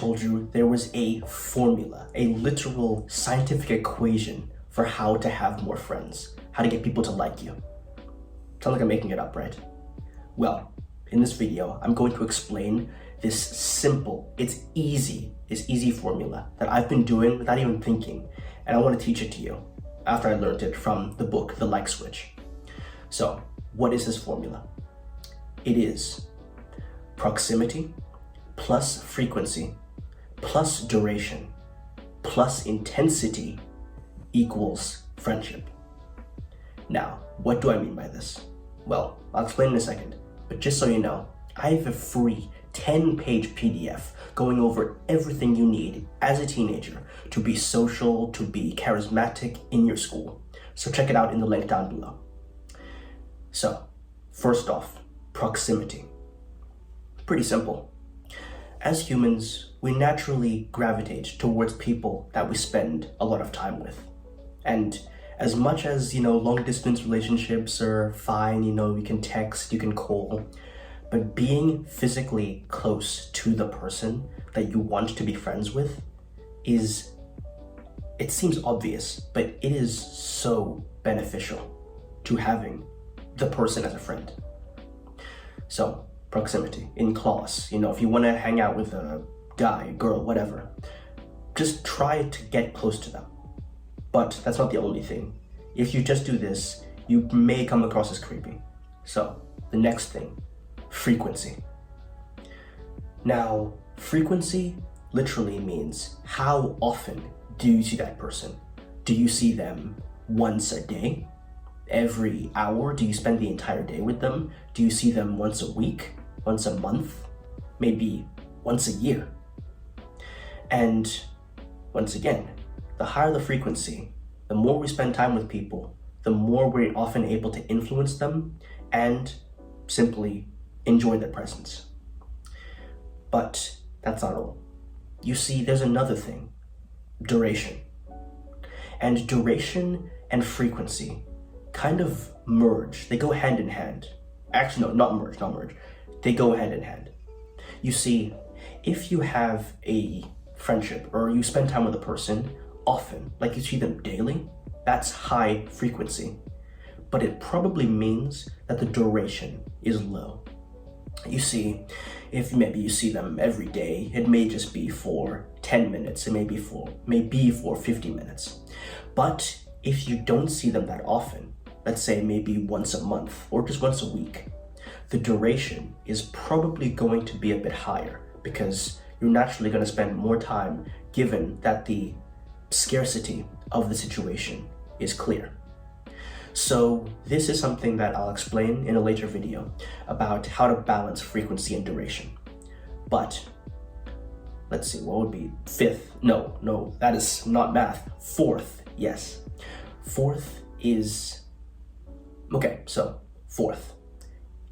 told you there was a formula, a literal scientific equation for how to have more friends, how to get people to like you. Sounds like I'm making it up, right? Well, in this video, I'm going to explain this simple, it's easy formula that I've been doing without even thinking, and I want to teach it to you after I learned it from the book, The Like Switch. So, what is this formula? It is proximity plus frequency plus duration plus intensity equals friendship. Now, what do I mean by this? Well, I'll explain in a second, but just so you know, I have a free 10-page PDF going over everything you need as a teenager to be social, to be charismatic in your school. So check it out in the link down below. So, first off, proximity. Pretty simple. As humans, we naturally gravitate towards people that we spend a lot of time with. And as much as, long distance relationships are fine, you can text, you can call, but being physically close to the person that you want to be friends with it seems obvious, but it is so beneficial to having the person as a friend. So, proximity in class, if you want to hang out with a guy, girl, whatever, just try to get close to them. But that's not the only thing. If you just do this, you may come across as creepy. So, the next thing, frequency. Now, frequency literally means how often do you see that person? Do you see them once a day? Every hour? Do you spend the entire day with them? Do you see them once a week? Once a month? Maybe once a year? And once again, the higher the frequency, the more we spend time with people, the more we're often able to influence them and simply enjoy their presence. But that's not all. You see, there's another thing, duration. And duration and frequency kind of merge. They go hand in hand. Actually, no, not merge. They go hand in hand. You see, if you have a friendship or you spend time with a person often, like you see them daily, that's high frequency. But it probably means that the duration is low. You see, if maybe you see them every day, it may just be for 10 minutes, it may be for 50 minutes. But if you don't see them that often, let's say maybe once a month or just once a week, the duration is probably going to be a bit higher because you're naturally going to spend more time given that the scarcity of the situation is clear. So this is something that I'll explain in a later video about how to balance frequency and duration. But let's see, what would be fifth? No, that is not math. Fourth, yes. Fourth is, fourth,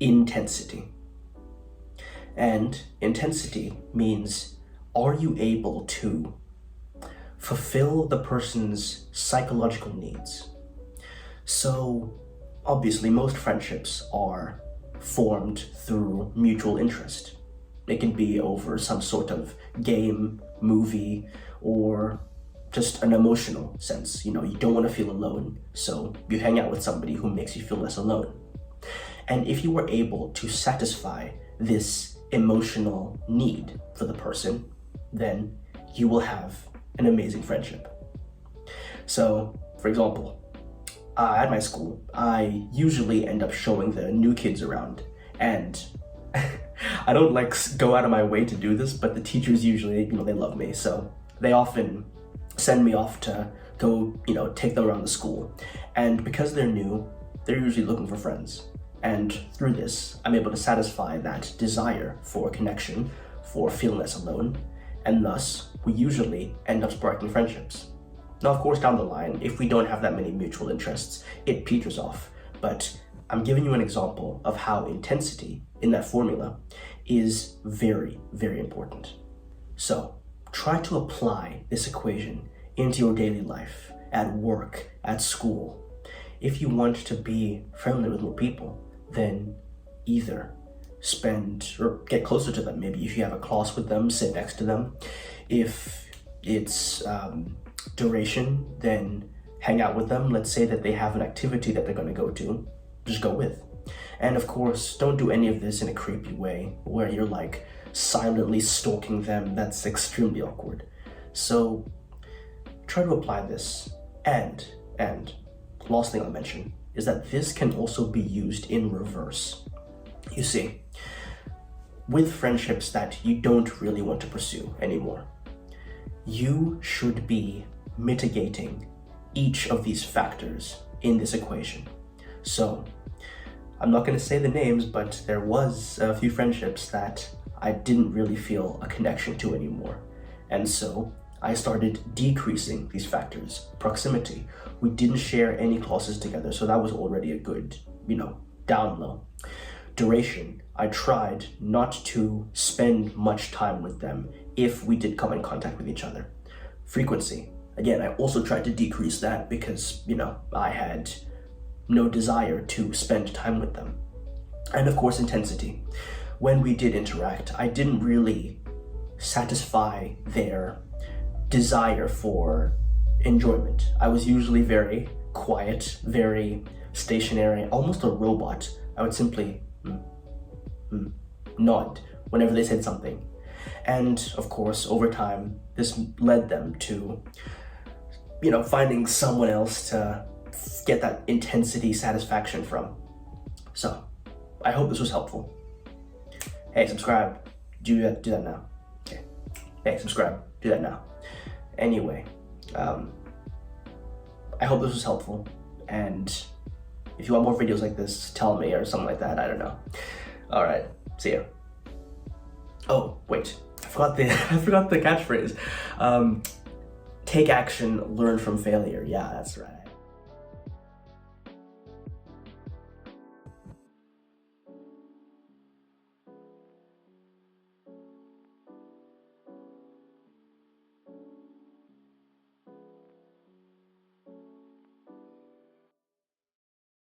intensity. And intensity means, are you able to fulfill the person's psychological needs? So, obviously, most friendships are formed through mutual interest. It can be over some sort of game, movie, or just an emotional sense. You don't want to feel alone, so you hang out with somebody who makes you feel less alone. And if you were able to satisfy this emotional need for the person, then you will have an amazing friendship. So, for example, at my school, I usually end up showing the new kids around, and I don't go out of my way to do this, but the teachers usually, they love me, so they often send me off to go, take them around the school. And because they're new, they're usually looking for friends. And through this, I'm able to satisfy that desire for connection, for feeling less alone, and thus, we usually end up sparking friendships. Now, of course, down the line, if we don't have that many mutual interests, it peters off. But I'm giving you an example of how intensity in that formula is very, very important. So, try to apply this equation into your daily life, at work, at school. If you want to be friendly with more people, then either spend or get closer to them. Maybe if you have a class with them, sit next to them. If it's duration, then hang out with them. Let's say that they have an activity that they're going to go to, just go with. And of course, don't do any of this in a creepy way where you're like silently stalking them. That's extremely awkward. So try to apply this. And last thing I'll mention is that this can also be used in reverse. You see, with friendships that you don't really want to pursue anymore, you should be mitigating each of these factors in this equation. So I'm not going to say the names, but there was a few friendships that I didn't really feel a connection to anymore. And so I started decreasing these factors. Proximity, we didn't share any classes together, so that was already a good, down low. Duration, I tried not to spend much time with them if we did come in contact with each other. Frequency, again, I also tried to decrease that because, I had no desire to spend time with them. And of course, intensity. When we did interact, I didn't really satisfy their desire for enjoyment. I was usually very quiet, very stationary, almost a robot. I would simply nod whenever they said something. And of course, over time, this led them to, finding someone else to get that intensity satisfaction from. So, I hope this was helpful. Hey, subscribe. Do that now. Okay. Hey, subscribe. Do that now. Anyway, I hope this was helpful. And if you want more videos like this, tell me or something like that. I don't know. All right. See ya. Oh, wait. I forgot the catchphrase. Take action, learn from failure. Yeah, that's right.